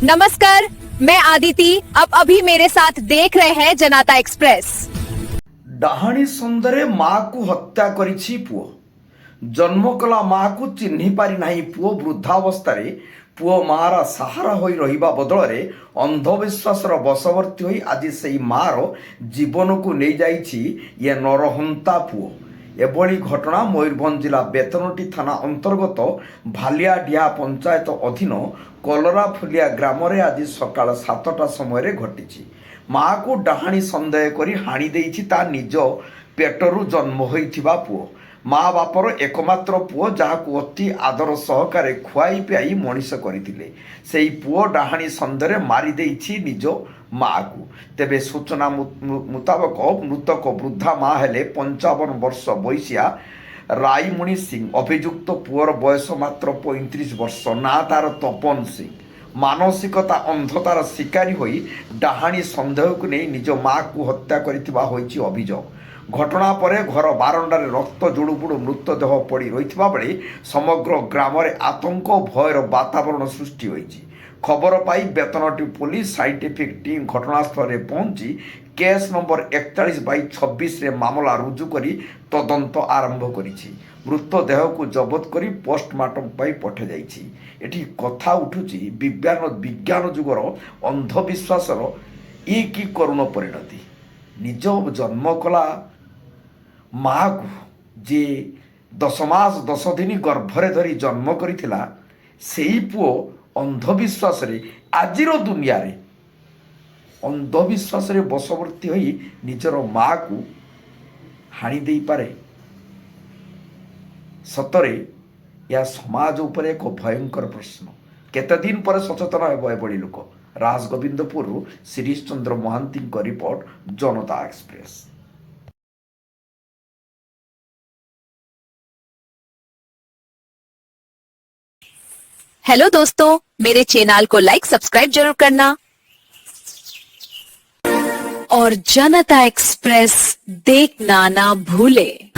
नमस्कार, मैं आदिति। अब अभी मेरे साथ देख रहे हैं जनता एक्सप्रेस। ଡାହାଣୀ ସନ୍ଦେହରେ ମାଆକୁ ହତ୍ୟା କରିଛି ପୁଅ। ଜନ୍ମ କଲା ମାଆକୁ ଚିହ୍ନି ପାରି ନାହିଁ ପୁଅ। ବୃଦ୍ଧାବସ୍ଥାରେ ପୁଅ ମାଆର ସାହାରା ହୋଇ ରହିବା ବଦଳରେ ଅନ୍ଧବିଶ୍ୱାସର ବଶବର୍ତ୍ତୀ ହୋଇ ଆଜି ସେହି ମାଆର ଜୀବନକୁ ନେଇଯାଇଛି ଇଏ ନରହନ୍ତା ପୁଅ। ଏଭଳି ଘଟଣା ମୟୂରଭଞ୍ଜ ଜିଲ୍ଲା ବେତନଟୀ ଥାନା ଅନ୍ତର୍ଗତ ଭାଲିଆଡିହା ପଞ୍ଚାୟତ ଅଧୀନ କଲରାଫୁଲିଆ ଗ୍ରାମରେ ଆଜି ସକାଳ 7ଟା ସମୟରେ ଘଟିଛି। ମାଆକୁ ଡାହାଣୀ ସନ୍ଦେହ କରି ହାଣି ଦେଇଛି ତା ନିଜ ପେଟରୁ ଜନ୍ମ ହୋଇଥିବା ପୁଅ। ମା ବାପର ଏକମାତ୍ର ପୁଅ, ଯାହାକୁ ଅତି ଆଦର ସହକାରେ ଖୁଆଇ ପିଆଇ ମଣିଷ କରିଥିଲେ, ସେହି ପୁଅ ଡାହାଣୀ ସନ୍ଦେହରେ ମାରିଦେଇଛି ନିଜ ମାଆକୁ। ତେବେ ସୂଚନା ମୁତାବକ ମୃତକ ବୃଦ୍ଧା ମା ହେଲେ 55 ବର୍ଷ ବୟସିଆ ରାଇମଣି ସିଂ। ଅଭିଯୁକ୍ତ ପୁଅର ବୟସ ମାତ୍ର 35 ବର୍ଷ। ନାଁ ତାର ତପନ ସିଂ। ମାନସିକତା ଅନ୍ଧତାର ଶିକାରୀ ହୋଇ ଡାହାଣୀ ସନ୍ଦେହକୁ ନେଇ ନିଜ ମାଆକୁ ହତ୍ୟା କରିଥିବା ହୋଇଛି ଅଭିଯୋଗ। ଘଟଣା ପରେ ଘର ବାରଣ୍ଡାରେ ରକ୍ତ ଜୁଡୁବୁଡୁ ମୃତଦେହ ପଡ଼ି ରହିଥିବା ବେଳେ ସମଗ୍ର ଗ୍ରାମରେ ଆତଙ୍କ ଓ ଭୟର ବାତାବରଣ ସୃଷ୍ଟି ହୋଇଛି। ଖବର ପାଇ ବେତନଟୀ ପୁଲିସ ସାଇଣ୍ଟିଫିକ୍ ଟିମ୍ ଘଟଣାସ୍ଥଳରେ ପହଞ୍ଚି କେସ୍ ନମ୍ବର 41/26ରେ ମାମଲା ରୁଜୁ କରି ତଦନ୍ତ ଆରମ୍ଭ କରିଛି। ମୃତଦେହକୁ ଜବତ କରି ପୋଷ୍ଟମର୍ଟମ ପାଇଁ ପଠାଯାଇଛି। ଏଠି କଥା ଉଠୁଛି ବିଜ୍ଞାନ ଯୁଗର ଅନ୍ଧବିଶ୍ୱାସର ଇଏ କି କରୁଣ ପରିଣତି। ନିଜ ଜନ୍ମ କଲା ମାଆକୁ ଯିଏ 10 ମାସ 10 ଦିନ ଗର୍ଭରେ ଧରି ଜନ୍ମ କରିଥିଲା, ସେହି ପୁଅ ଅନ୍ଧବିଶ୍ୱାସରେ ଆଜିର ଦୁନିଆରେ ଅନ୍ଧବିଶ୍ୱାସରେ ବଶବର୍ତ୍ତୀ ହୋଇ ନିଜର ମାଆକୁ ହାଣି ଦେଇପାରେ। ସତରେ ଏହା ସମାଜ ଉପରେ ଏକ ଭୟଙ୍କର ପ୍ରଶ୍ନ। କେତେ ଦିନ ପରେ ସଚେତନ ହେବ ଏଭଳି ଲୋକ। ରାଜଗୋବିନ୍ଦପୁରରୁ ଶିରିଷ ଚନ୍ଦ୍ର ମହାନ୍ତିଙ୍କ ରିପୋର୍ଟ, जनता एक्सप्रेस। हेलो दोस्तों, मेरे चैनल को लाइक सब्सक्राइब जरूर करना और जनता एक्सप्रेस देखना ना भूले।